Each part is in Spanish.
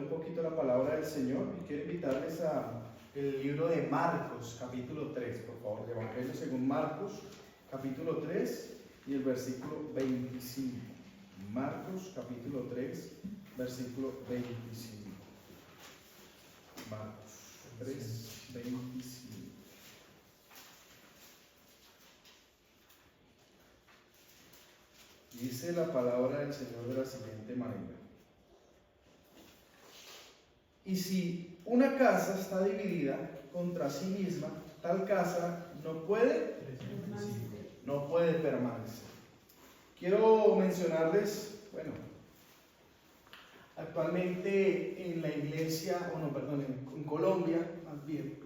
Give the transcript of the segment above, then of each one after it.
un poquito la palabra del Señor y quiero invitarles a el libro de Marcos, capítulo 3, por favor, de Evangelio según Marcos, capítulo 3 y el versículo 25. Marcos, capítulo 3, versículo 25. Marcos 3, 25. Dice la palabra del Señor de la siguiente manera: y si una casa está dividida contra sí misma, tal casa no puede permanecer. Quiero mencionarles, actualmente en la iglesia, en Colombia, más bien,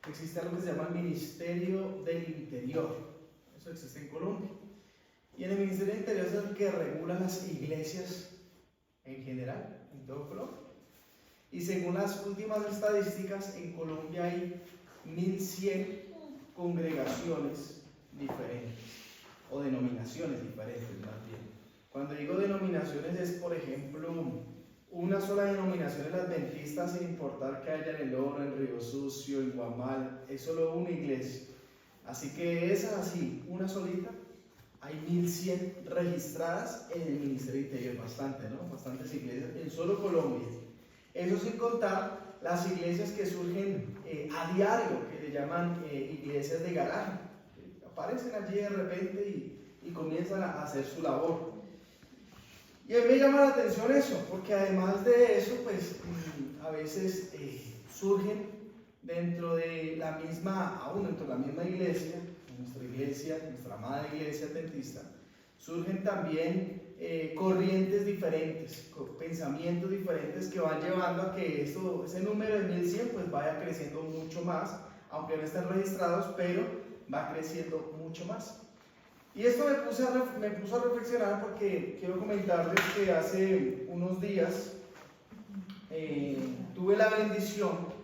existe algo que se llama el Ministerio del Interior. Eso existe en Colombia. Y en el Ministerio del Interior es el que regula las iglesias en general, en todo Colombia. Y según las últimas estadísticas, en Colombia hay 1100 congregaciones diferentes, o denominaciones diferentes más bien. Cuando digo denominaciones es, por ejemplo, una sola denominación es la adventista, sin importar que haya en El Oro, en Río Sucio, en Guamal, es solo una iglesia. Así que esa así, una solita. Hay 1100 registradas en el Ministerio Interior, bastante, ¿no? Bastantes iglesias en solo Colombia. Eso sin contar las iglesias que surgen a diario, que le llaman iglesias de garaje, que aparecen allí de repente y comienzan a hacer su labor. Y a mí me llama la atención eso, porque además de eso, pues a veces surgen dentro de la misma iglesia, nuestra amada iglesia adventista, surgen también corrientes diferentes, pensamientos diferentes que van llevando a que ese número de 1100 pues vaya creciendo mucho más, aunque no estén registrados, pero va creciendo mucho más. Y esto me puso a reflexionar porque quiero comentarles que hace unos días tuve la bendición,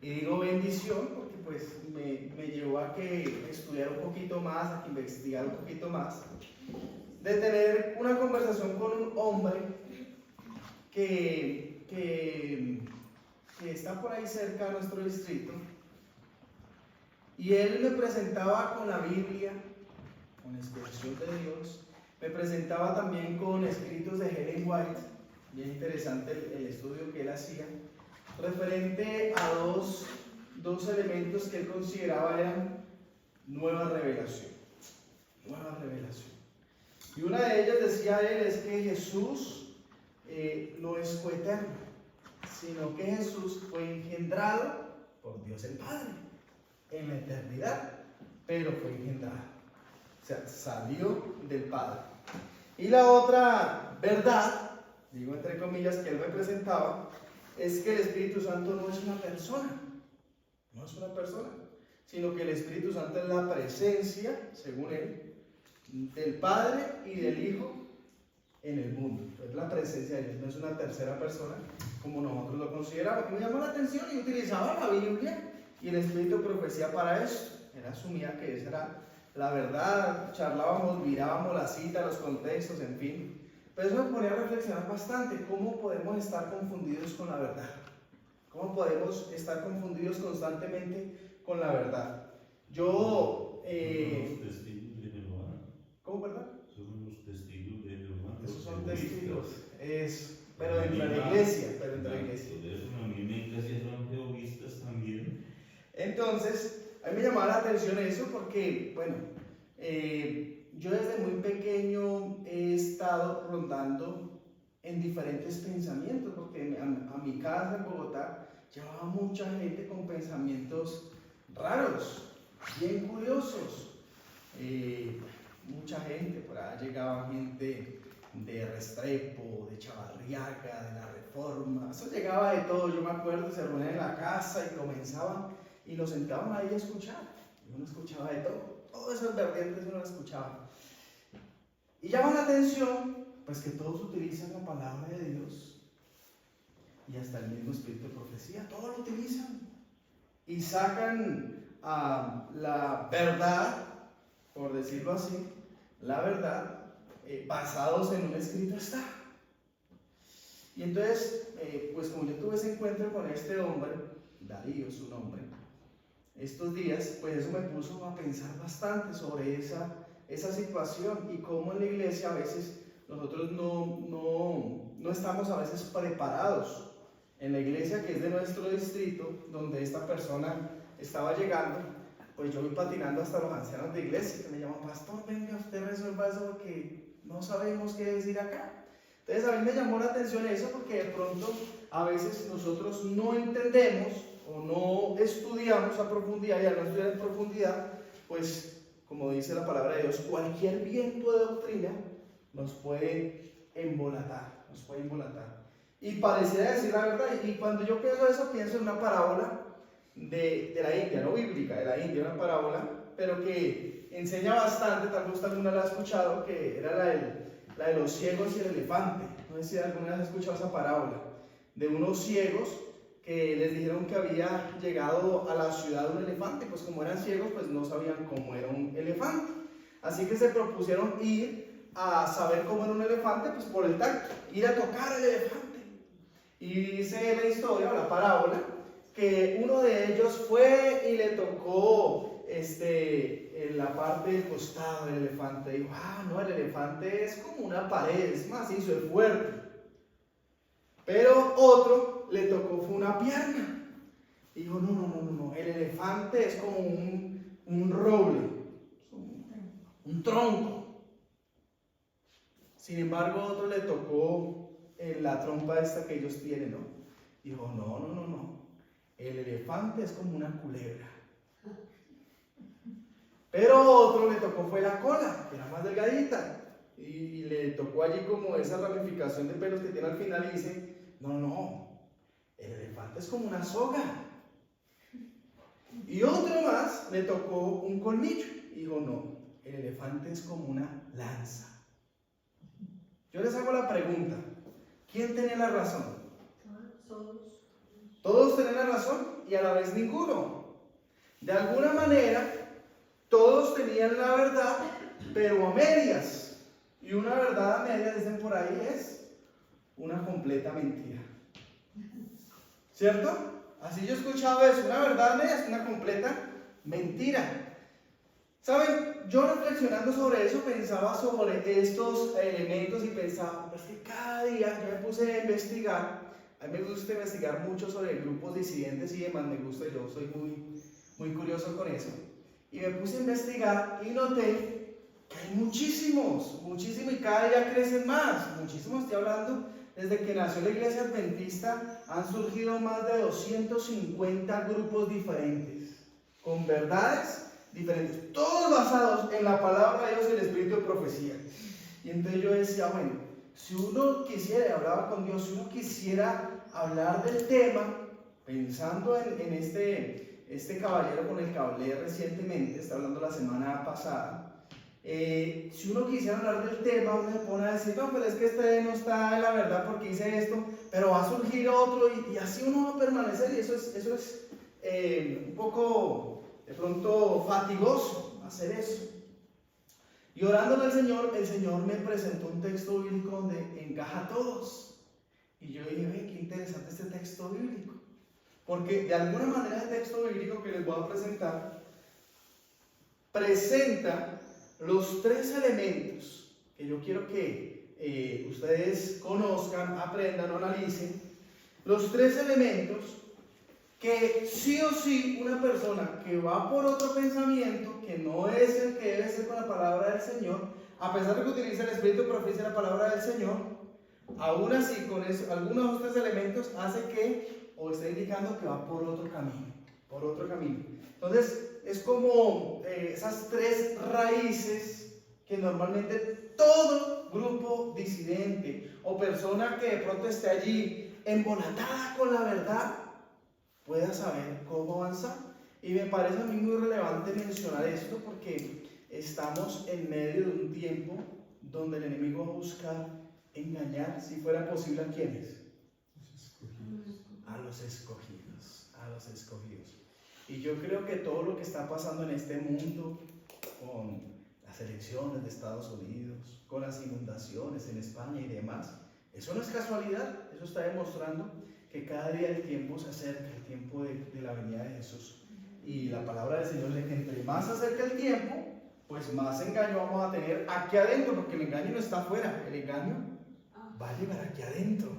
y digo bendición porque pues me llevó a que estudiara un poquito más, a que investigara un poquito más, de tener una conversación con un hombre que está por ahí cerca de nuestro distrito, y él me presentaba con la Biblia, con la inspiración de Dios, me presentaba también con escritos de Ellen White, bien interesante el estudio que él hacía, referente a dos elementos que él consideraba eran nueva revelación. Y una de ellas, decía él, es que Jesús no es coeterno, sino que Jesús fue engendrado por Dios el Padre en la eternidad, pero fue engendrado. O sea, salió del Padre. Y la otra verdad, digo entre comillas, que él me presentaba, es que el Espíritu Santo no es una persona, sino que el Espíritu Santo es la presencia, según él, del Padre y del Hijo en el mundo. Es la presencia de Dios, no es una tercera persona como nosotros lo consideramos. Me llamó la atención y utilizaba la Biblia y el Espíritu de profecía para eso. Él asumía que esa era la verdad, charlábamos, mirábamos la cita, los contextos, en fin. Pero eso me ponía a reflexionar bastante, cómo podemos estar confundidos con la verdad. ¿Cómo podemos estar confundidos constantemente con la verdad? Yo... Somos testigos de Jehová. ¿Cómo, verdad? Somos los testigos de Jehová. Esos son testigos. Pero dentro de la iglesia. Por eso a mí me casi son jehovistas también. Entonces, a mí me llamaba la atención eso porque, yo desde muy pequeño he estado rondando en diferentes pensamientos, porque a mi casa en Bogotá llevaba mucha gente con pensamientos raros, bien curiosos. Mucha gente, por allá llegaba gente de Restrepo, de Chavarriaga, de la Reforma, eso llegaba de todo. Yo me acuerdo, se reunían en la casa y comenzaban y nos sentaban ahí a escuchar, y uno escuchaba de todo esas vertientes uno lo escuchaba. Y llama la atención pues que todos utilizan la palabra de Dios, y hasta el mismo espíritu de profecía, todos lo utilizan y sacan la verdad, por decirlo así, la verdad basados en un escrito está. Y entonces, pues como yo tuve ese encuentro con este hombre, Darío su nombre, estos días, pues eso me puso a pensar bastante sobre esa situación y cómo en la iglesia a veces nosotros no estamos a veces preparados. En la iglesia que es de nuestro distrito, donde esta persona estaba llegando, pues yo voy patinando hasta los ancianos de iglesia, que me llaman, pastor, venga, usted resuelva eso porque no sabemos qué decir acá. Entonces a mí me llamó la atención eso porque de pronto a veces nosotros no entendemos o no estudiamos a profundidad, y al no estudiar en profundidad, pues como dice la palabra de Dios, cualquier viento de doctrina nos puede embolatar, y pareciera decir la verdad. Y cuando yo pienso eso, pienso en una parábola de la India, no bíblica, de la India, una parábola, pero que enseña bastante, tal vez alguna la ha escuchado, que era la de los ciegos y el elefante. No sé si alguna vez has escuchado esa parábola, de unos ciegos que les dijeron que había llegado a la ciudad un elefante, pues como eran ciegos, pues no sabían cómo era un elefante. Así que se propusieron ir a saber cómo era un elefante, pues por el tacto, ir a tocar el elefante. Y dice la historia, la parábola, que uno de ellos fue y le tocó en la parte del costado del elefante. Dijo, no, el elefante es como una pared, es macizo, es fuerte. Pero otro le tocó fue una pierna. Dijo, no, el elefante es como un roble, un tronco. Sin embargo, otro le tocó en la trompa esta que ellos tienen, ¿no? Dijo, no, el elefante es como una culebra. Pero otro le tocó fue la cola, que era más delgadita, y le tocó allí como esa ramificación de pelos que tiene al final, y dice, no, el elefante es como una soga. Y otro más le tocó un colmillo, y dijo, no, el elefante es como una lanza. Yo les hago la pregunta, ¿quién tenía la razón? Todos tenían la razón y a la vez ninguno. De alguna manera, todos tenían la verdad, pero a medias. Y una verdad a medias, dicen por ahí, es una completa mentira. ¿Cierto? Así yo he escuchado eso, una verdad a medias es una completa mentira. ¿Saben? Yo reflexionando sobre eso pensaba sobre estos elementos y pensaba, pues que cada día yo me puse a investigar. A mí me gusta investigar mucho sobre grupos disidentes y demás, me gusta, yo soy muy curioso con eso. Y me puse a investigar y noté que hay muchísimos, y cada día crecen más, muchísimos. Estoy hablando, desde que nació la Iglesia Adventista han surgido más de 250 grupos diferentes, con verdades diferentes, todos basados en la palabra de Dios y el espíritu de profecía. Y entonces yo decía, bueno, si uno quisiera, hablaba con Dios, si uno quisiera hablar del tema, pensando en este caballero con el que hablé recientemente, está hablando la semana pasada, si uno quisiera hablar del tema, uno se pone a decir, no, pero es que este no está en la verdad porque hice esto, pero va a surgir otro, y así uno va a permanecer, y eso es un poco de pronto fatigoso hacer eso. Y orándole al Señor, el Señor me presentó un texto bíblico donde encaja a todos. Y yo dije, qué interesante este texto bíblico. Porque de alguna manera el texto bíblico que les voy a presentar presenta los tres elementos que yo quiero que ustedes conozcan, aprendan o analicen. Los tres elementos que sí o sí una persona que va por otro pensamiento, que no es el que debe ser con la palabra del Señor, a pesar de que utiliza el espíritu de profecía la palabra del Señor, aún así con eso, algunos de estos elementos hace que, o está indicando que va por otro camino. Entonces es como esas tres raíces que normalmente todo grupo disidente o persona que de pronto esté allí embolatada con la verdad pueda saber cómo avanzar. Y me parece a mí muy relevante mencionar esto porque estamos en medio de un tiempo donde el enemigo busca engañar, si fuera posible, ¿a quiénes? A los escogidos. Y yo creo que todo lo que está pasando en este mundo, con las elecciones de Estados Unidos, con las inundaciones en España y demás, Eso no es casualidad, eso está demostrando que cada día el tiempo se acerca, el tiempo de la venida de Jesús. Y la palabra del Señor dice que entre más se acerca el tiempo, pues más engaño vamos a tener aquí adentro, porque el engaño no está afuera, el engaño va a llegar aquí adentro.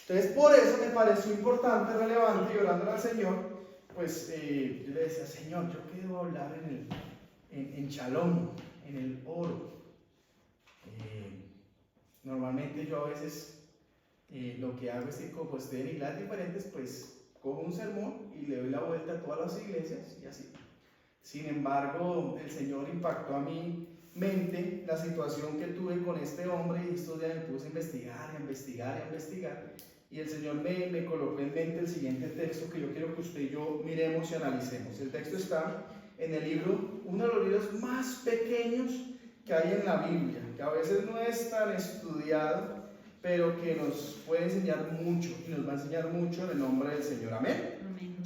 Entonces, por eso me pareció importante, relevante, y orando al Señor, pues yo le decía, Señor, yo que debo hablar en Shalom, en el oro. Normalmente yo a veces lo que hago es que como estoy en iglesias diferentes, pues cojo un sermón y le doy la vuelta a todas las iglesias y así. Sin embargo, el Señor impactó a mi mente la situación que tuve con este hombre y estos días me puse a investigar. Y el Señor me colocó en mente el siguiente texto que yo quiero que usted y yo miremos y analicemos. El texto está en el libro, uno de los libros más pequeños que hay en la Biblia, que a veces no es tan estudiado, pero que nos puede enseñar mucho y nos va a enseñar mucho en el nombre del Señor. Amén. Amén.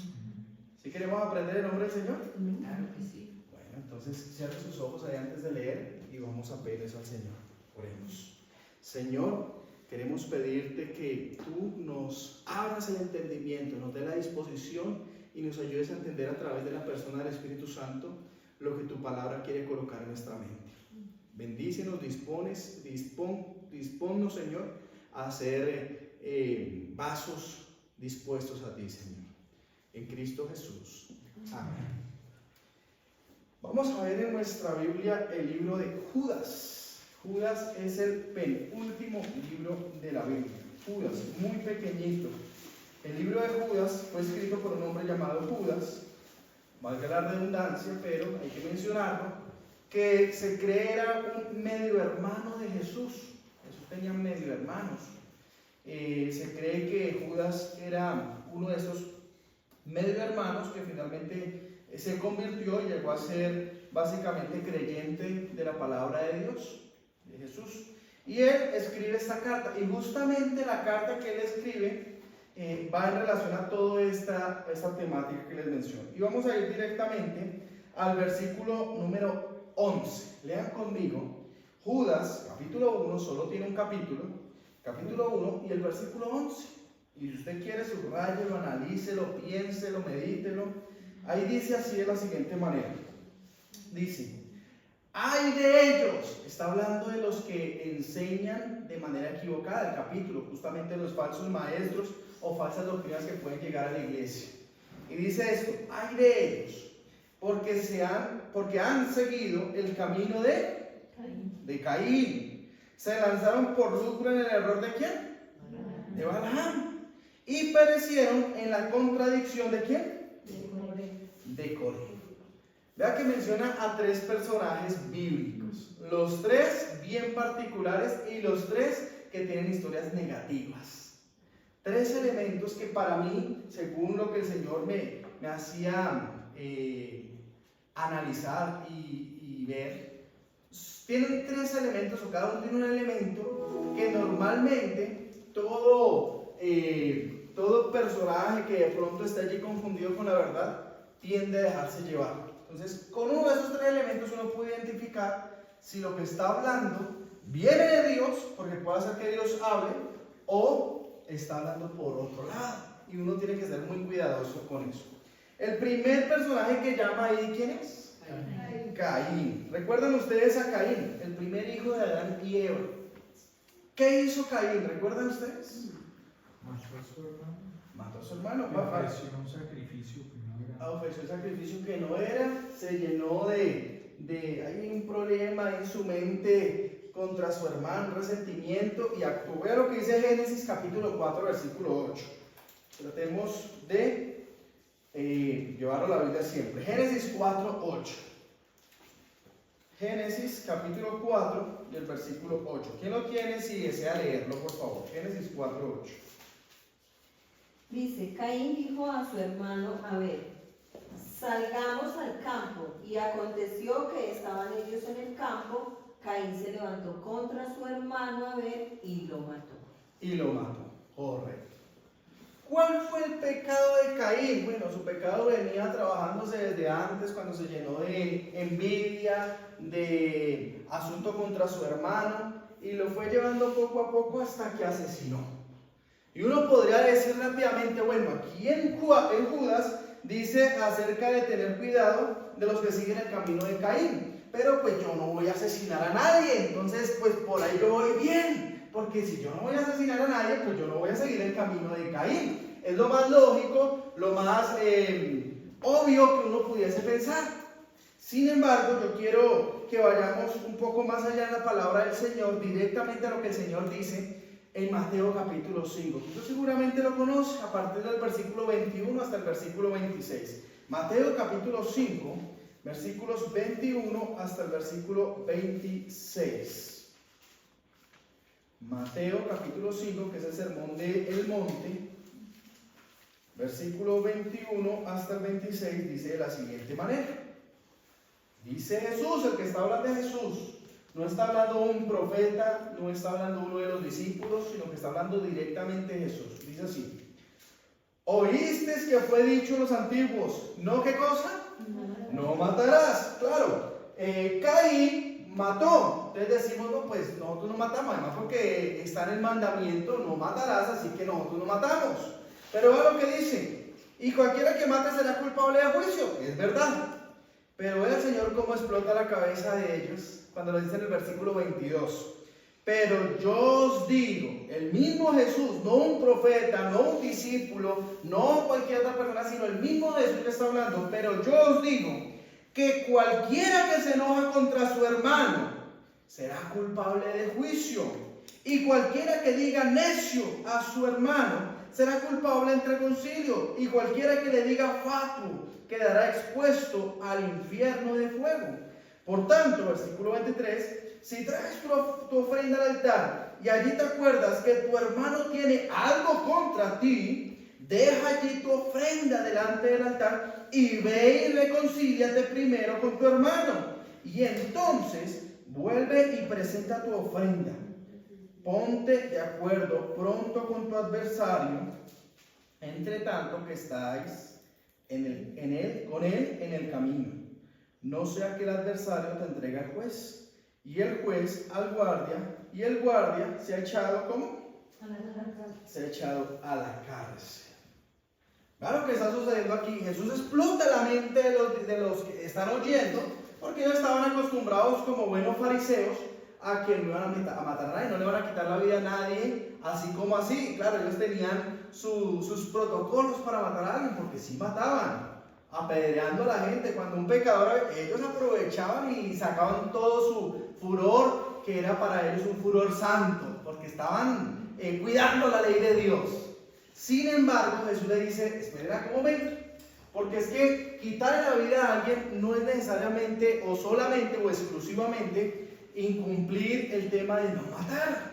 ¿Sí queremos aprender el nombre del Señor? Claro que sí. Bueno, entonces cierre sus ojos ahí antes de leer y vamos a pedir eso al Señor. Oremos. Señor, queremos pedirte que tú nos abras el entendimiento, nos dé la disposición y nos ayudes a entender a través de la persona del Espíritu Santo lo que tu palabra quiere colocar en nuestra mente. Bendícenos, disponnos, Señor, a ser vasos dispuestos a ti, Señor. En Cristo Jesús. Amén. Vamos a ver en nuestra Biblia el libro de Judas. Judas es el penúltimo libro de la Biblia. Judas, muy pequeñito. El libro de Judas fue escrito por un hombre llamado Judas, valga la redundancia, pero hay que mencionarlo, que se cree era un medio hermano de Jesús. Jesús tenía medio hermanos. Se cree que Judas era uno de esos medio hermanos que finalmente se convirtió y llegó a ser básicamente creyente de la palabra de Dios, de Jesús. Y él escribe esta carta, y justamente la carta que él escribe va en relación a toda esta temática que les menciono. Y vamos a ir directamente al versículo número 11. Lean conmigo. Judas, capítulo 1, solo tiene un capítulo 1 y el versículo 11. Y si usted quiere, subrayelo, analícelo, piénselo, medítelo. Ahí dice así de la siguiente manera. Dice: ¡ay de ellos! Está hablando de los que enseñan de manera equivocada el capítulo, justamente los falsos maestros o falsas doctrinas que pueden llegar a la iglesia. Y dice esto: ¡ay de ellos! Porque han seguido el camino de Caín. Se lanzaron por lucro en el error de ¿quién? De Balaam. Y perecieron en la contradicción de ¿quién? De Coré. Vea que menciona a tres personajes bíblicos, los tres bien particulares y los tres que tienen historias negativas. Tres elementos que para mí, según lo que el Señor me hacía analizar y ver, tienen tres elementos, o cada uno tiene un elemento que normalmente todo personaje que de pronto está allí confundido con la verdad tiende a dejarse llevar. Entonces, con uno de esos tres elementos uno puede identificar si lo que está hablando viene de Dios, porque puede ser que Dios hable, o está hablando por otro lado. Y uno tiene que ser muy cuidadoso con eso. El primer personaje que llama ahí, ¿quién es? Caín. ¿Recuerdan ustedes a Caín, el primer hijo de Adán y Eva? ¿Qué hizo Caín? ¿Recuerdan ustedes? Mató a su hermano. Ofreció un sacrificio que no era. Ofreció el sacrificio que no era. Se llenó hay un problema en su mente contra su hermano, resentimiento, y actuó. Vea lo que dice Génesis capítulo 4, versículo 8. Tratemos de llevarlo a la Biblia siempre. Génesis 4, 8. Génesis capítulo 4 y el versículo 8. ¿Quién lo tiene? Si desea leerlo, por favor. Génesis 4, 8. Dice: Caín dijo a su hermano Abel: salgamos al campo. Y aconteció que estaban ellos en el campo. Caín se levantó contra su hermano Abel y lo mató. Correcto. ¿Cuál fue el pecado de Caín? Bueno, su pecado venía trabajándose desde antes, cuando se llenó de envidia, de asunto contra su hermano, y lo fue llevando poco a poco hasta que asesinó. Y uno podría decir rápidamente, bueno, aquí en Judas dice acerca de tener cuidado de los que siguen el camino de Caín. Pero pues yo no voy a asesinar a nadie, entonces pues por ahí yo voy bien. Porque si yo no voy a asesinar a nadie, pues yo no voy a seguir el camino de Caín. Es lo más lógico, lo más obvio que uno pudiese pensar. Sin embargo, yo quiero que vayamos un poco más allá en la palabra del Señor, directamente a lo que el Señor dice en Mateo capítulo 5. Tú seguramente lo conoces a partir del versículo 21 hasta el versículo 26. Mateo capítulo 5, versículos 21 hasta el versículo 26. Mateo capítulo 5, que es el sermón del monte, versículo 21 hasta el 26, dice de la siguiente manera. Dice Jesús, el que está hablando de Jesús, no está hablando un profeta, no está hablando uno de los discípulos, sino que está hablando directamente de Jesús. Dice así: oísteis que fue dicho a los antiguos, ¿no qué cosa? No matarás. Claro, Caín mató. Entonces decimos, no, pues nosotros no matamos, además porque está en el mandamiento, no matarás, así que nosotros no matamos. Pero vea lo que dice: y cualquiera que mate será culpable de juicio. Es verdad. Pero ve el Señor cómo explota la cabeza de ellos cuando lo dice en el versículo 22. Pero yo os digo, el mismo Jesús, no un profeta, no un discípulo, no cualquier otra persona, sino el mismo Jesús que está hablando. Pero yo os digo que cualquiera que se enoja contra su hermano será culpable de juicio. Y cualquiera que diga necio a su hermano será culpable entre concilio. Y cualquiera que le diga fatuo quedará expuesto al infierno de fuego. Por tanto, versículo 23, si traes tu ofrenda al altar y allí te acuerdas que tu hermano tiene algo contra ti, deja allí tu ofrenda delante del altar y ve y reconcíliate primero con tu hermano. Y entonces vuelve y presenta tu ofrenda. Ponte de acuerdo pronto con tu adversario, entre tanto que estáis con él en el camino. No sea que el adversario te entregue al juez, y el juez al guardia, y el guardia se ha echado, ¿cómo? Se ha echado a la cárcel. Claro que está sucediendo aquí. Jesús explota la mente de los que están oyendo, porque ellos estaban acostumbrados como buenos fariseos a que no iban a matar a nadie, no le van a quitar la vida a nadie, así como así. Claro, ellos tenían sus protocolos para matar a alguien, porque sí mataban, apedreando a la gente. Cuando un pecador, ellos aprovechaban y sacaban todo su furor, que era para ellos un furor santo, porque estaban cuidando la ley de Dios. Sin embargo, Jesús le dice: espera un momento, porque es que quitarle la vida a alguien no es necesariamente o solamente o exclusivamente incumplir el tema de no matar,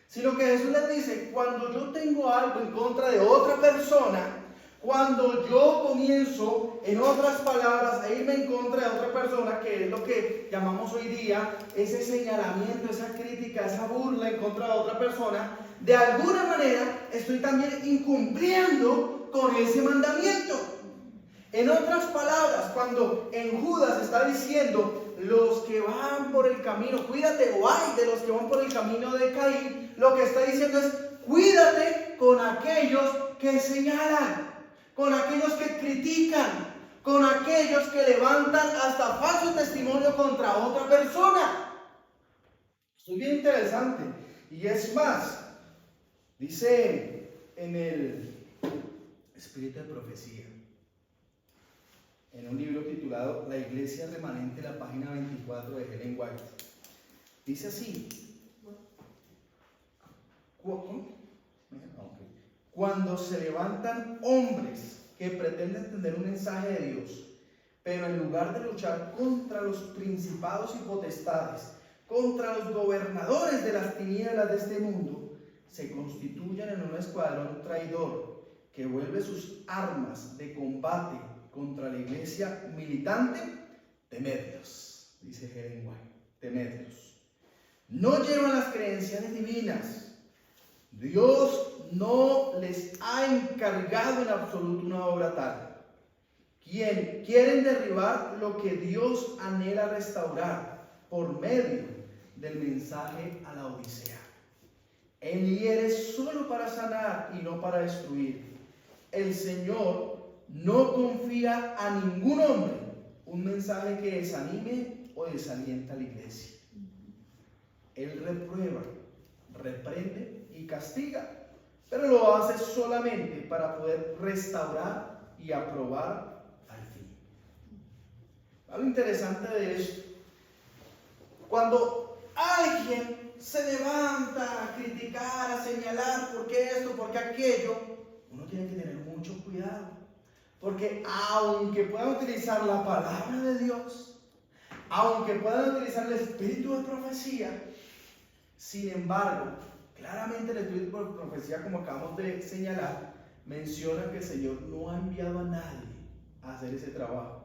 sino que Jesús les dice: cuando yo tengo algo en contra de otra persona, cuando yo comienzo, en otras palabras, a irme en contra de otra persona, que es lo que llamamos hoy día ese señalamiento, esa crítica, esa burla en contra de otra persona, de alguna manera estoy también incumpliendo con ese mandamiento. En otras palabras, cuando en Judas está diciendo los que van por el camino, cuídate o ay de los que van por el camino de Caín, lo que está diciendo es: cuídate con aquellos que señalan, con aquellos que critican, con aquellos que levantan hasta falso testimonio contra otra persona. Esto es bien interesante. Y es más, dice en el Espíritu de Profecía, en un libro titulado La Iglesia Remanente, la página 24 de Ellen White, dice así: cuando se levantan hombres que pretenden tener un mensaje de Dios, pero en lugar de luchar contra los principados y potestades, contra los gobernadores de las tinieblas de este mundo, se constituyen en un escuadrón traidor que vuelve sus armas de combate contra la iglesia militante, temedlos, dice Ellen White, temedlos. No llevan las creencias divinas. Dios no les ha encargado en absoluto una obra tal. Quieren derribar lo que Dios anhela restaurar por medio del mensaje a la Odisea. Él hiere solo para sanar y no para destruir. El Señor no confía a ningún hombre un mensaje que desanime o desalienta a la iglesia. Él reprueba, reprende y castiga, pero lo hace solamente para poder restaurar y aprobar al fin. Algo interesante de esto: cuando alguien se levanta a criticar, a señalar por qué esto, por qué aquello, uno tiene que tener mucho cuidado, porque aunque puedan utilizar la palabra de Dios, aunque puedan utilizar el espíritu de profecía, sin embargo, claramente el espíritu de profecía, como acabamos de señalar, menciona que el Señor no ha enviado a nadie a hacer ese trabajo,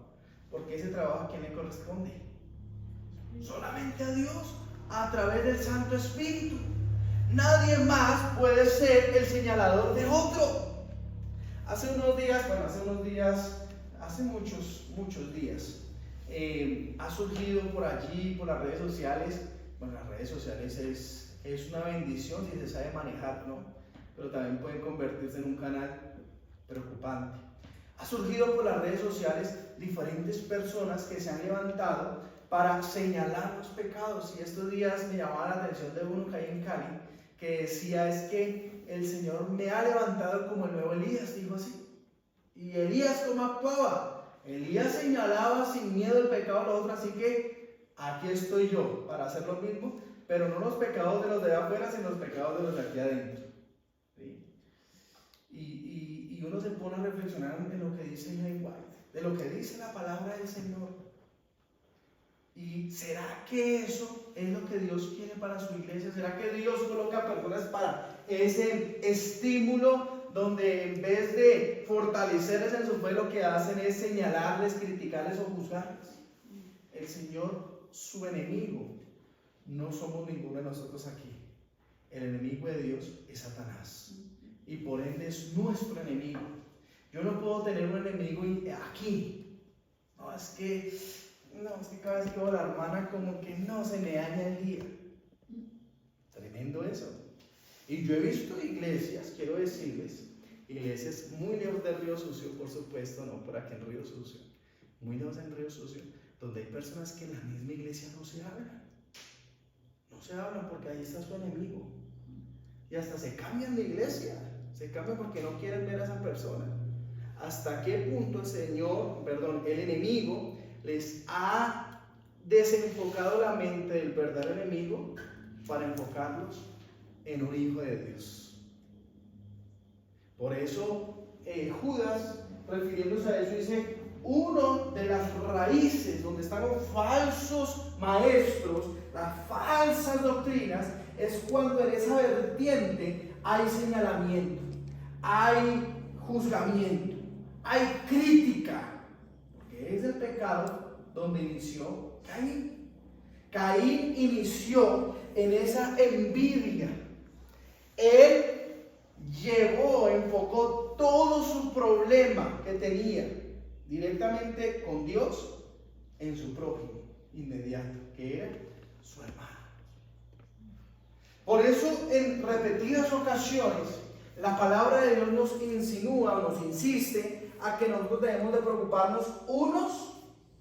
porque ese trabajo ¿a quién le corresponde? Solamente a Dios, a través del Santo Espíritu. Nadie más puede ser el señalador de otro. Hace muchos días, ha surgido por allí, por las redes sociales. Bueno, las redes sociales es una bendición si se sabe manejar, ¿no? Pero también pueden convertirse en un canal preocupante. Ha surgido por las redes sociales diferentes personas que se han levantado para señalar los pecados. Y estos días me llamaba la atención de uno que hay en Cali, que decía: es que el Señor me ha levantado como el nuevo Elías, dijo así. ¿Y Elías cómo actuaba? Elías señalaba sin miedo el pecado de los otros, así que aquí estoy yo para hacer lo mismo, pero no los pecados de los de afuera, sino los pecados de los de aquí adentro. ¿Sí? Y uno se pone a reflexionar en lo que dice Ellen White, de lo que dice la palabra del Señor. ¿Y será que eso es lo que Dios quiere para su iglesia? ¿Será que Dios coloca personas para ese estímulo, donde en vez de fortalecerles en su fe, lo que hacen es señalarles, criticarles o juzgarles? El Señor, su enemigo, no somos ninguno de nosotros aquí. El enemigo de Dios es Satanás, y por ende es nuestro enemigo. Yo no puedo tener un enemigo aquí. No, es que cada vez que veo a la hermana, como que no se me daña el día. Tremendo eso. Y yo he visto iglesias, quiero decirles, iglesias muy lejos del Río Sucio, por supuesto, no por aquí en Río Sucio, muy lejos del Río Sucio, donde hay personas que en la misma iglesia no se hablan. No se hablan porque ahí está su enemigo. Y hasta se cambian de iglesia, se cambian porque no quieren ver a esa persona. ¿Hasta qué punto el enemigo les ha desenfocado la mente del verdadero enemigo para enfocarlos en un hijo de Dios? Por eso Judas, refiriéndose a eso, dice: uno de las raíces donde están los falsos maestros, las falsas doctrinas, es cuando en esa vertiente hay señalamiento, hay juzgamiento, hay crítica. Es el pecado donde inició Caín. Caín inició en esa envidia. Él enfocó todo su problema que tenía directamente con Dios en su prójimo inmediato, que era su hermano. Por eso, en repetidas ocasiones, la palabra de Dios nos insinúa, nos insiste a que nosotros debemos de preocuparnos unos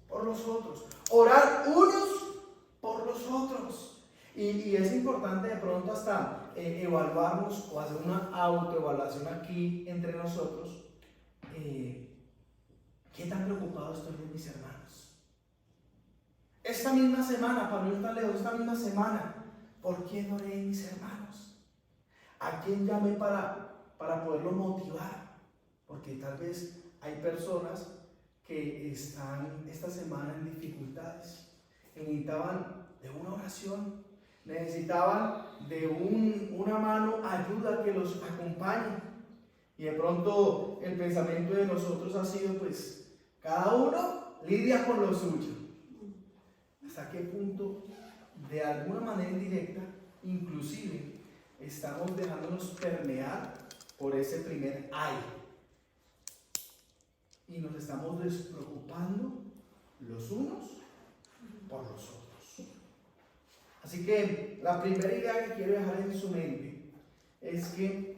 por los otros, orar unos por los otros. Y es importante de pronto hasta evaluarnos o hacer una autoevaluación aquí entre nosotros. ¿Qué tan preocupado estoy de mis hermanos? Esta misma semana, para no ir tan lejos, esta misma semana, ¿por quién oré de mis hermanos? ¿A quién llamé para poderlo motivar? Porque tal vez hay personas que están esta semana en dificultades, que necesitaban de una oración, necesitaban de una mano ayuda que los acompañe. Y de pronto el pensamiento de nosotros ha sido: pues cada uno lidia con lo suyo. ¿Hasta qué punto, de alguna manera indirecta, inclusive, estamos dejándonos permear por ese primer ay? Y nos estamos despreocupando los unos por los otros. Así que la primera idea que quiero dejar en su mente es que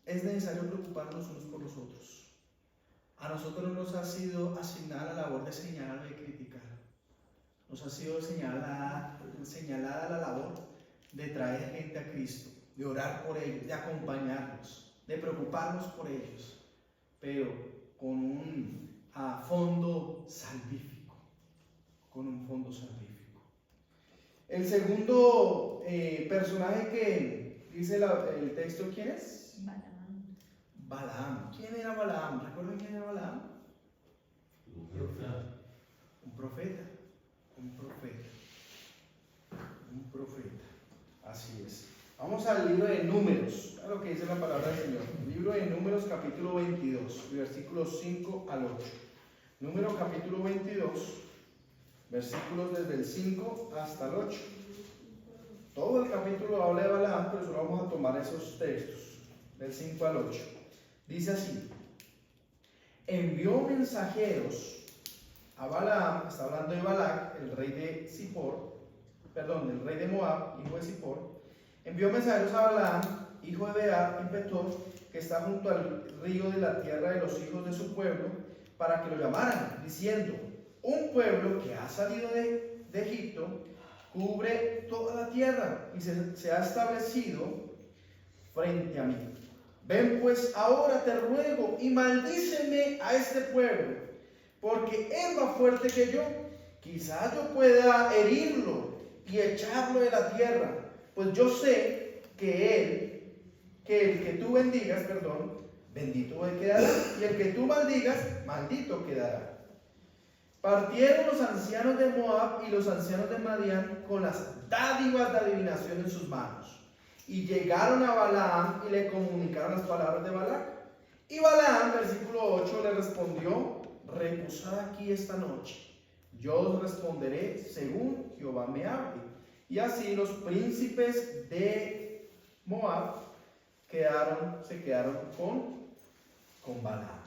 es necesario preocuparnos unos por los otros. A nosotros no nos ha sido asignada la labor de señalar o de criticar. Nos ha sido señalada la labor de traer gente a Cristo, de orar por ellos, de acompañarlos, de preocuparnos por ellos, pero con un fondo salvífico, con un fondo salvífico. El segundo personaje que dice el texto, ¿quién es? Balaam. ¿Quién era Balaam? ¿Recuerdan quién era Balaam? Un profeta. Así es. Vamos al libro de Números. A lo que dice la palabra del Señor. Libro de Números, capítulo 22, versículos 5 al 8. Número capítulo 22, versículos desde el 5 hasta el 8. Todo el capítulo habla de Balaam, pero solo vamos a tomar esos textos, del 5 al 8. Dice así: envió mensajeros a Balaam, está hablando de Balac, el rey de el rey de Moab, hijo de Zippor. Envió mensajeros a Balaam, hijo de Bear y Petor, que está junto al río de la tierra de los hijos de su pueblo, para que lo llamaran, diciendo: un pueblo que ha salido de Egipto cubre toda la tierra y se ha establecido frente a mí. Ven pues ahora, te ruego, y maldíceme a este pueblo, porque es más fuerte que yo. Quizás yo pueda herirlo y echarlo de la tierra, pues yo sé que el que tú bendigas, bendito quedará, y el que tú maldigas, maldito quedará. Partieron los ancianos de Moab y los ancianos de Madián con las dádivas de adivinación en sus manos, y llegaron a Balaam y le comunicaron las palabras de Balac. Y Balaam, versículo 8, le respondió: reposad aquí esta noche, yo os responderé según Jehová me hable. Y así los príncipes de Moab se quedaron con Balaam.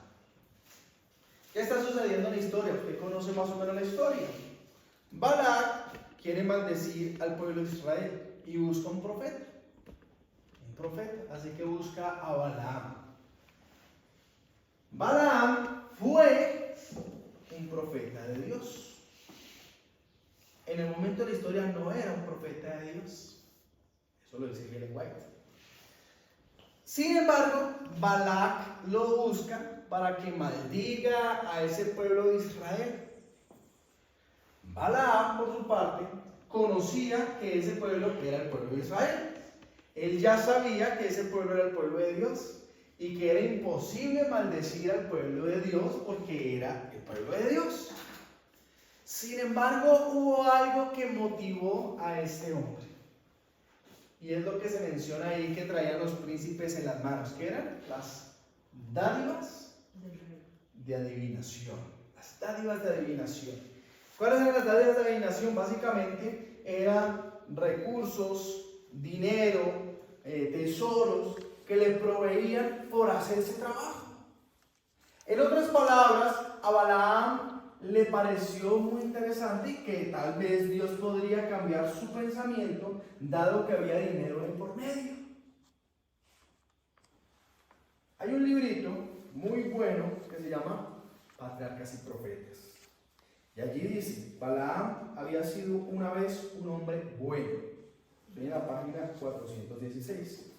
¿Qué está sucediendo en la historia? Usted conoce más o menos la historia. Balac quiere maldecir al pueblo de Israel y busca un profeta, así que busca a Balaam. Balaam fue un profeta de Dios. En el momento de la historia no era un profeta de Dios. Eso lo dice Ellen White. Sin embargo, Balac lo busca para que maldiga a ese pueblo de Israel. Balaam, por su parte, conocía que ese pueblo era el pueblo de Israel. Él ya sabía que ese pueblo era el pueblo de Dios y que era imposible maldecir al pueblo de Dios porque era el pueblo de Dios. Sin embargo, hubo algo que motivó a este hombre. Y es lo que se menciona ahí, que traían los príncipes en las manos, que eran las dádivas de adivinación. Las dádivas de adivinación. ¿Cuáles eran las dádivas de adivinación? Básicamente eran recursos, dinero, tesoros que le proveían por hacer ese trabajo. En otras palabras, a Balaam le pareció muy interesante y que tal vez Dios podría cambiar su pensamiento dado que había dinero de por medio. Hay un librito muy bueno que se llama Patriarcas y Profetas. Y allí dice: Balaam había sido una vez un hombre bueno. Estoy en la página 416.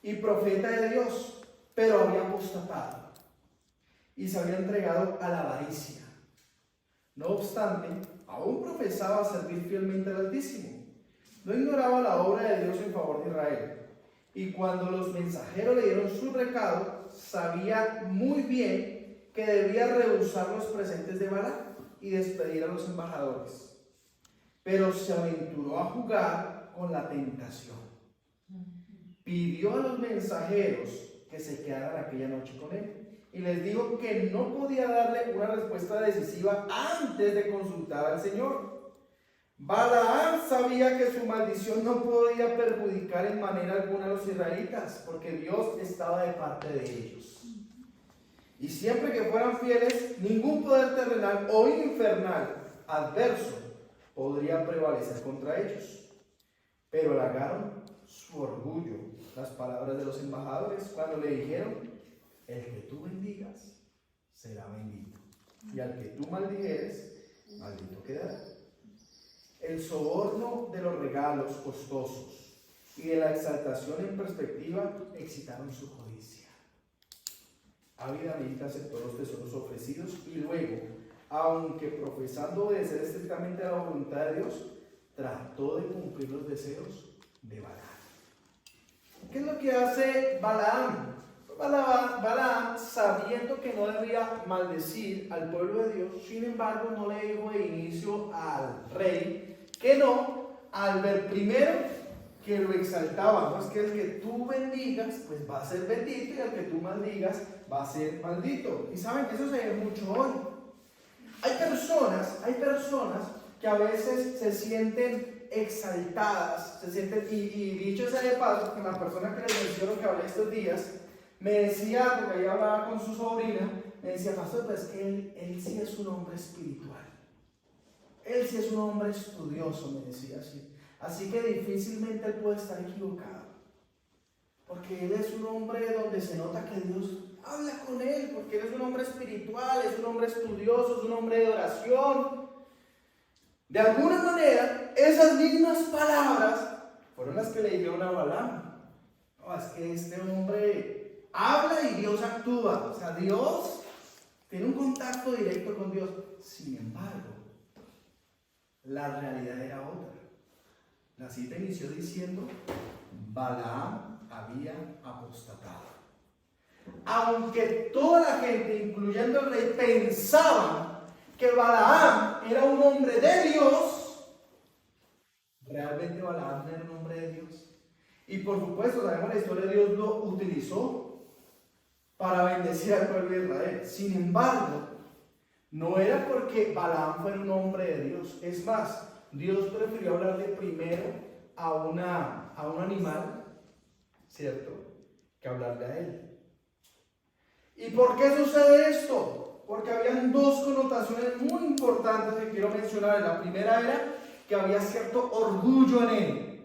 Y profeta de Dios, pero había apostatado y se había entregado a la avaricia. No obstante, aún profesaba servir fielmente al Altísimo. No ignoraba la obra de Dios en favor de Israel. Y cuando los mensajeros le dieron su recado, sabía muy bien que debía rehusar los presentes de Balac y despedir a los embajadores. Pero se aventuró a jugar con la tentación. Pidió a los mensajeros que se quedaran aquella noche con él y les dijo que no podía darle una respuesta decisiva antes de consultar al Señor. Balaam sabía que su maldición no podía perjudicar en manera alguna a los israelitas, porque Dios estaba de parte de ellos. Y siempre que fueran fieles, ningún poder terrenal o infernal adverso podría prevalecer contra ellos. Pero halagaron su orgullo las palabras de los embajadores cuando le dijeron: el que tú bendigas será bendito, y al que tú maldijeres, maldito quedará. El soborno de los regalos costosos y de la exaltación en perspectiva excitaron su codicia. Ávidamente aceptó los tesoros ofrecidos y luego, aunque profesando obedecer estrictamente a la voluntad de Dios, trató de cumplir los deseos de Balaam. ¿Qué es lo que hace Balaam? Balaam, sabiendo que no debía maldecir al pueblo de Dios, sin embargo, no le dijo de inicio al rey que no, al ver primero que lo exaltaba. No es que el que tú bendigas, pues va a ser bendito, y el que tú maldigas, va a ser maldito. Y saben que eso se ve mucho hoy. Hay personas que a veces se sienten exaltadas, se sienten, y dicho sea de paso, que la persona que les menciono que hablé estos días, me decía, porque ahí hablaba con su sobrina, me decía: pastor, pues que él sí es un hombre espiritual, él sí es un hombre estudioso, me decía así, así que difícilmente él puede estar equivocado, porque él es un hombre donde se nota que Dios habla con él, porque él es un hombre espiritual, es un hombre estudioso, es un hombre de oración. De alguna manera, esas mismas palabras fueron las que le dijeron a Balaam: no, es que este hombre habla y Dios actúa, o sea, Dios tiene un contacto directo con Dios. Sin embargo, la realidad era otra. La cita inició diciendo: Balaam había apostatado. Aunque toda la gente, incluyendo el rey, pensaban que Balaam era un hombre de Dios, realmente Balaam no era un hombre de Dios. Y por supuesto, sabemos la historia, Dios lo utilizó para bendecir al pueblo de Israel. Sin embargo, no era porque Balaam fuera un hombre de Dios. Es más, Dios prefirió hablarle primero a un animal, ¿cierto?, que hablarle a él. ¿Y por qué sucede esto? Porque habían dos connotaciones muy importantes que quiero mencionar. La primera era que había cierto orgullo en él,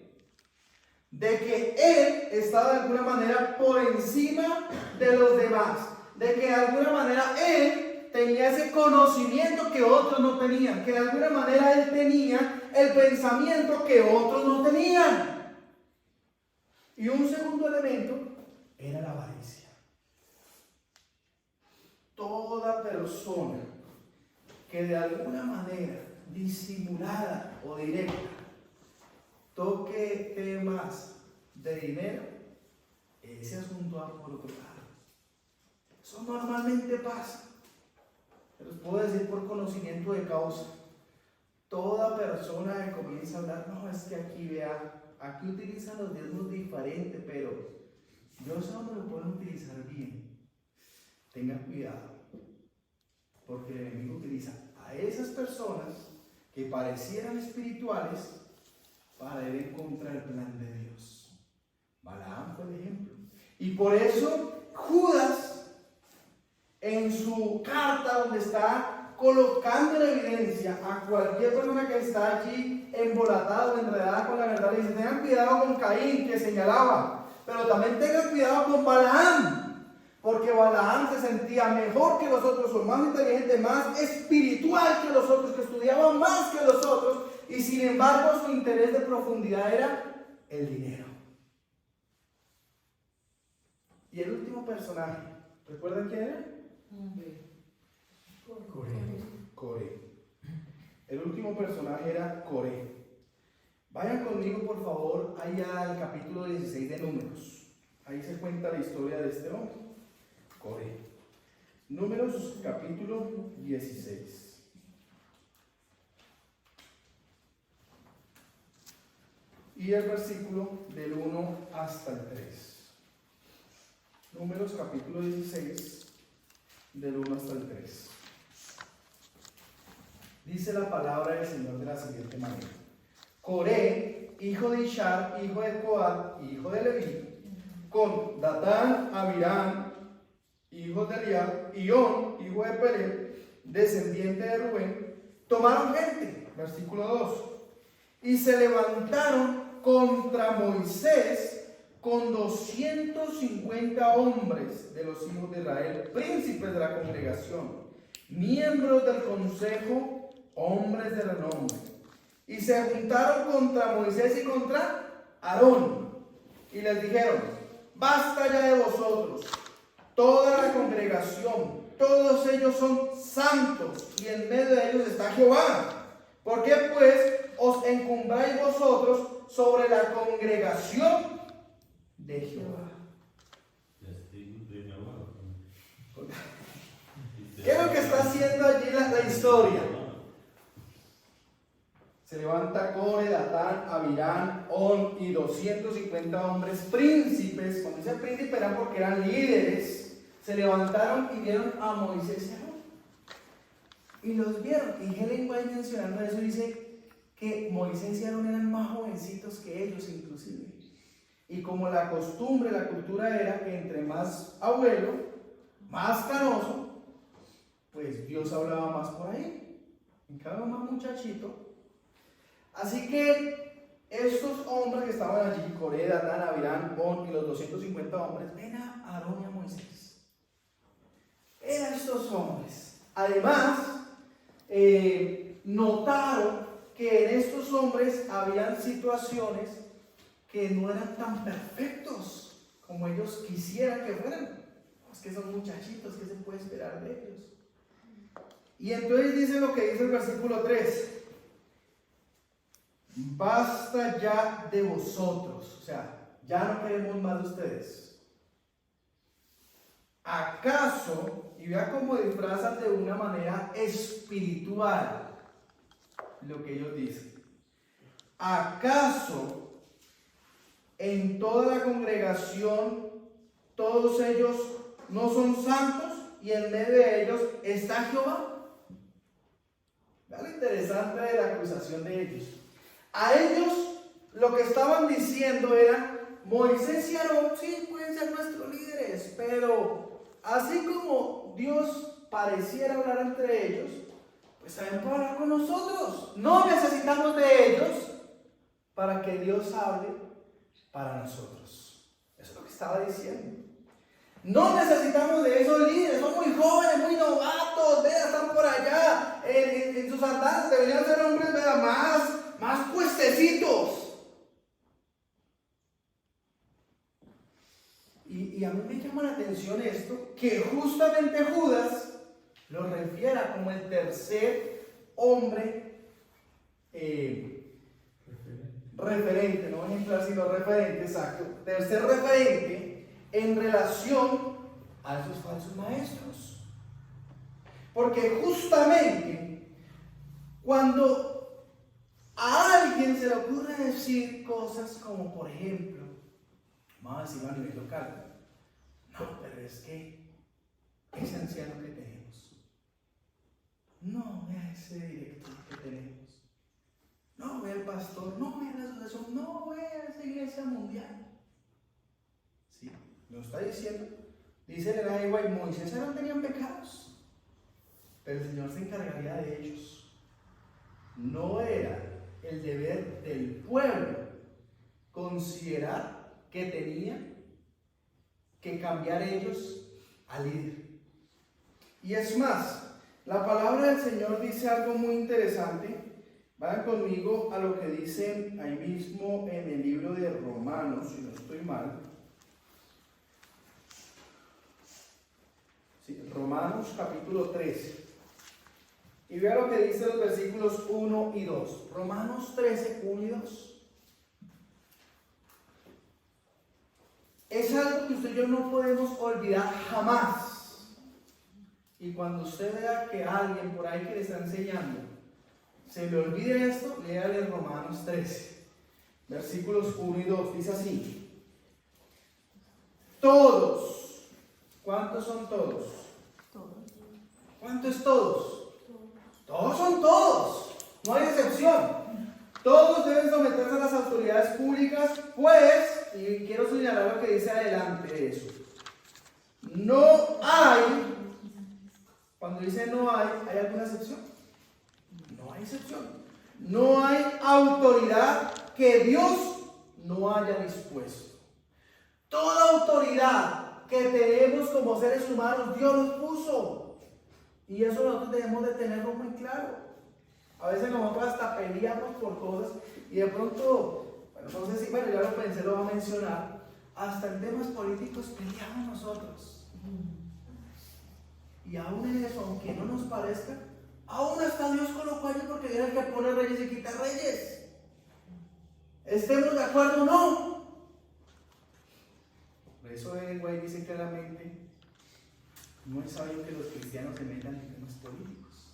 de que él estaba de alguna manera por encima de los demás, de que de alguna manera él tenía ese conocimiento que otros no tenían, que de alguna manera él tenía el pensamiento que otros no tenían. Y un segundo elemento era la avaricia. Toda persona que de alguna manera, disimulada o directa, toque temas de dinero, ese asunto va por otro lado. Eso normalmente pasa. Les puedo decir por conocimiento de causa. Toda persona que comienza a hablar: no, es que aquí vea, aquí utilizan los diezmos diferentes, pero yo sé dónde lo pueden utilizar bien. Tengan cuidado, porque el enemigo utiliza a esas personas que parecieran espirituales para ir en contra del plan de Dios. Balaam fue el ejemplo. Y por eso Judas, en su carta donde está colocando en evidencia a cualquier persona que está allí embolatada o enredada con la verdad, le dice: tengan cuidado con Caín, que señalaba, pero también tengan cuidado con Balaam, porque Balaam se sentía mejor que los otros, o más inteligente, más espiritual que los otros, que estudiaba más que los otros, y sin embargo su interés de profundidad era el dinero. Y el último personaje, ¿recuerdan quién era? Coré. El último personaje era Coré. Vayan conmigo, por favor, allá al capítulo 16 de Números. Ahí se cuenta la historia de este hombre, Coré. Números, capítulo 16. Y el versículo del 1 hasta el 3. Números, capítulo 16, del 1 hasta el 3. Dice la palabra del Señor de la siguiente manera: Coré, hijo de Ishar, hijo de Coat, hijo de Leví, con Datán, Abiram, hijo de Eliab, Ión, hijo de Pelé, descendiente de Rubén, tomaron gente, versículo 2, y se levantaron contra Moisés con 250 hombres de los hijos de Israel, príncipes de la congregación, miembros del consejo, hombres de renombre. Y se juntaron contra Moisés y contra Aarón, y les dijeron: basta ya de vosotros, toda la congregación, todos ellos son santos, y en medio de ellos está Jehová. ¿Por qué pues os encumbráis vosotros sobre la congregación de Jehová? ¿Qué es lo que está haciendo allí la historia? Se levanta Core, Datán, Abirán, On y 250 hombres príncipes. Cuando dice príncipe era porque eran líderes. Se levantaron y vieron a Moisés y a Aarón. Y los vieron. Y Helen White, mencionando eso, dice que Moisés y Aarón eran más jovencitos que ellos inclusive. Y como la costumbre, la cultura era que entre más abuelo, más canoso, pues Dios hablaba más por ahí. En cada más muchachito. Así que estos hombres que estaban allí, Coré, Datán, Abirán, On y los 250 hombres, ven a Aarón y a Moisés. Ven a estos hombres. Además, notaron que en estos hombres habían situaciones que no eran tan perfectos como ellos quisieran que fueran. Es que son muchachitos, ¿qué se puede esperar de ellos? Y entonces dice lo que dice el versículo 3. Basta ya de vosotros, o sea, ya no queremos más de ustedes. ¿Acaso, y vea cómo disfrazan de una manera espiritual lo que ellos dicen, acaso en toda la congregación todos ellos no son santos y en medio de ellos está Jehová? Vea lo interesante de la acusación de ellos. A ellos lo que estaban diciendo era: Moisés y Aarón sí pueden ser nuestros líderes, pero así como Dios pareciera hablar entre ellos, pues también puede hablar con nosotros. No necesitamos de ellos para que Dios hable para nosotros. Eso es lo que estaba diciendo. No necesitamos de esos líderes, son muy jóvenes, muy novatos, están por allá en sus andanzas, deberían ser hombres más puestecitos. Y a mí me llama la atención esto, que justamente Judas lo refiera como el tercer hombre referente, no ejemplar sino referente, exacto, tercer referente en relación a esos falsos maestros. Porque justamente cuando a alguien se le ocurre decir cosas como, por ejemplo, vamos a decirlo a nivel local, no, pero es que ese anciano que tenemos, no, vea ese director que tenemos, no, vea el pastor, no, vea la asociación, no, vea esa iglesia mundial. Sí, lo está diciendo. Dice el Elijah White: Moisés y Aarón tenían pecados, pero el Señor se encargaría de ellos. No era el deber del pueblo considerar que tenían que cambiar ellos al líder. Y es más, la palabra del Señor dice algo muy interesante. Vayan conmigo a lo que dice ahí mismo en el libro de Romanos, si no estoy mal. Sí, Romanos capítulo 13. Y vea lo que dice los versículos 1 y 2. Romanos 13, 1 y 2. Es algo que usted y yo no podemos olvidar jamás. Y cuando usted vea que alguien por ahí que le está enseñando se le olvide esto, léale Romanos 13, versículos 1 y 2. Dice así: todos. ¿Cuántos son todos? ¿Cuánto es todos? Todos son todos. No hay excepción. Todos deben someterse a las autoridades públicas, pues, y quiero señalar lo que dice adelante de eso. No hay, cuando dice no hay alguna excepción? No hay excepción. No hay autoridad que Dios no haya dispuesto. Toda autoridad que tenemos como seres humanos, Dios nos puso. Y eso nosotros debemos de tenerlo muy claro. A veces nosotros hasta peleamos por cosas y de pronto, bueno, no sé si, bueno, ya lo pensé, lo voy a mencionar, hasta en temas políticos peleamos nosotros. Y aún en eso, aunque no nos parezca, aún hasta Dios colocó allí porque era el que pone reyes y quita reyes. ¿Estemos de acuerdo o no? Por eso el güey dice claramente, no es sabio que los cristianos se metan en temas políticos.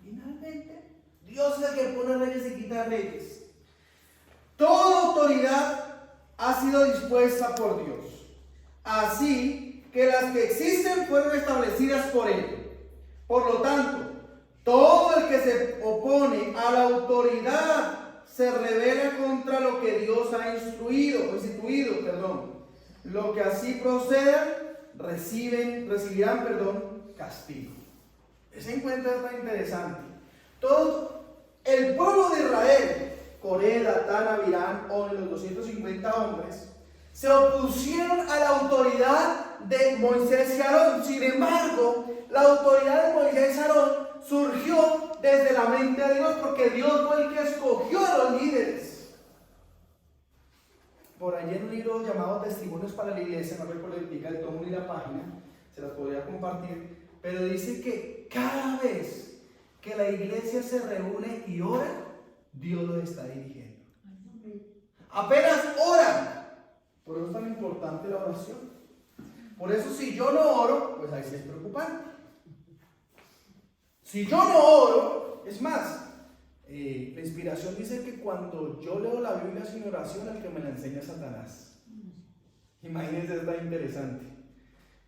Finalmente, Dios es el que pone reyes y quita reyes. Toda autoridad ha sido dispuesta por Dios. Así que las que existen fueron establecidas por Él. Por lo tanto, todo el que se opone a la autoridad se rebela contra lo que Dios ha instituido. Lo que así proceda recibirán castigo. Ese encuentro está interesante. Todo el pueblo de Israel, Coré, Datán, Abirán, los 250 hombres, se opusieron a la autoridad de Moisés y Aarón. Sin embargo, la autoridad de Moisés y Aarón surgió desde la mente de Dios, porque Dios fue el que escogió a los líderes. Por allí en un libro llamado Testimonios para la Iglesia, no recuerdo el tomo ni la página, se las podría compartir, pero dice que cada vez que la iglesia se reúne y ora, Dios lo está dirigiendo. Apenas oran. Por eso es tan importante la oración. Por eso si yo no oro, pues ahí sí es preocupante. Si yo no oro, es más, la inspiración dice que cuando yo leo la Biblia sin oración, el que me la enseña es Satanás. Imagínense, es tan interesante.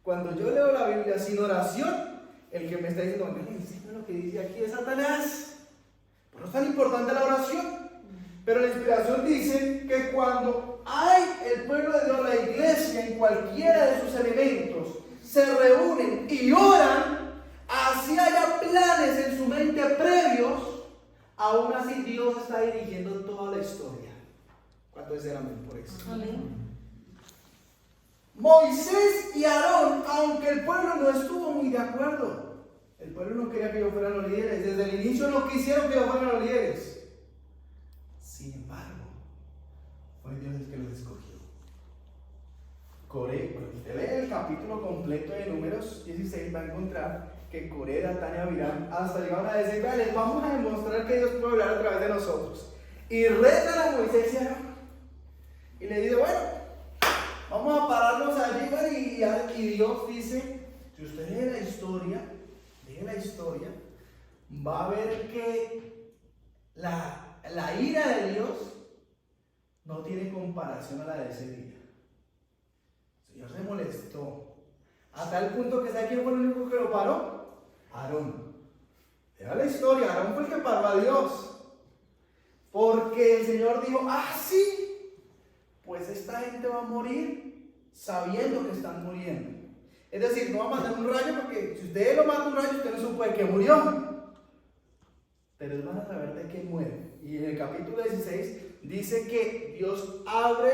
Cuando yo leo la Biblia sin oración, el que me está diciendo, enseña lo que dice aquí es Satanás. Por eso es tan importante la oración. Pero la inspiración dice que cuando hay el pueblo de Dios, la iglesia, en cualquiera de sus elementos, se reúnen y oran, así haya planes en su mente previos, aún así Dios está dirigiendo toda la historia. ¿Cuántos dicen amén por eso? Amén. Moisés y Aarón, aunque el pueblo no estuvo muy de acuerdo, el pueblo no quería que ellos fueran los líderes, desde el inicio no quisieron que ellos fueran los líderes. Sin embargo, fue Dios el que los escogió. Coré, cuando usted lee el capítulo completo de Números 16, va a encontrar que Coré, Datán y Abirán hasta llegaron a decir, vale, vamos a demostrar que Dios puede hablar a través de nosotros. Y retan a Moisés y Aarón. Y le dice, bueno, vamos a pararnos allí, y Dios dice, si usted lee la historia, va a ver que la ira de Dios no tiene comparación a la de ese día. El Señor se molestó a tal punto que ¿sabe quién fue el único que lo paró? Aarón. Era la historia, Aarón fue el que paró a Dios, porque el Señor dijo, sí, pues esta gente va a morir sabiendo que están muriendo. Es decir, no va a matar un rayo, porque si usted lo mata un rayo, usted no supo de qué murió. Pero ellos van a saber de qué muere. Y en el capítulo 16 dice que Dios abre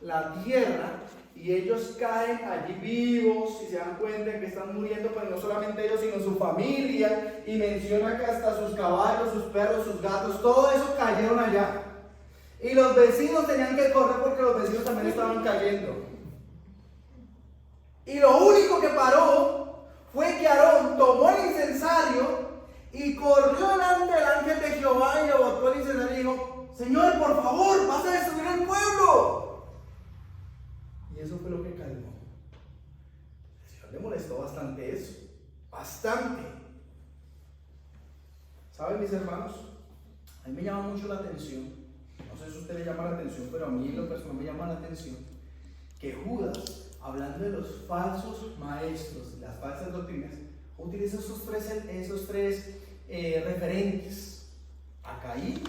la tierra y ellos caen allí vivos y se dan cuenta que están muriendo, pero no solamente ellos, sino su familia. Y menciona que hasta sus caballos, sus perros, sus gatos, todo eso cayeron allá. Y los vecinos tenían que correr porque los vecinos también estaban cayendo. Y lo único que paró fue que Aarón tomó el incensario y corrió delante del ángel de Jehová y le botó el incensario y dijo, Señor, por favor, vas a destruir el pueblo. Y eso fue lo que calmó. El Señor le molestó bastante eso. Bastante. ¿Saben, mis hermanos? A mí me llama mucho la atención. No sé si a usted le llama la atención, pero a mí en lo personal me llama la atención que Judas, hablando de los falsos maestros, las falsas doctrinas, utiliza esos tres referentes: a Caín,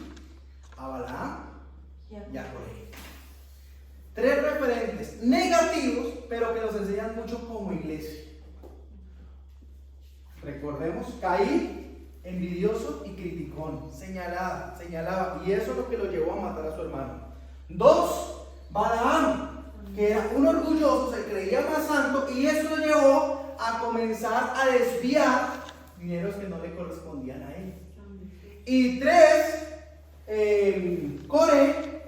a Balaam y a Coré. Tres referentes negativos, pero que nos enseñan mucho como iglesia. Recordemos, Caín envidioso y criticón, señalaba, y eso es lo que lo llevó a matar a su hermano. 2, Balaam, que era un orgulloso, se creía más santo, y eso lo llevó a comenzar a desviar dineros que no le correspondían a él. Y 3, Coré,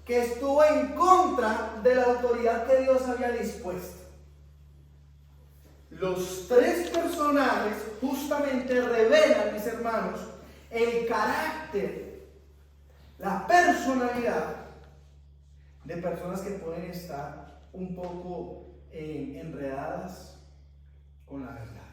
que estuvo en contra de la autoridad que Dios había dispuesto. Los 3 personajes justamente revelan, mis hermanos, el carácter, la personalidad de personas que pueden estar un poco enredadas con la verdad.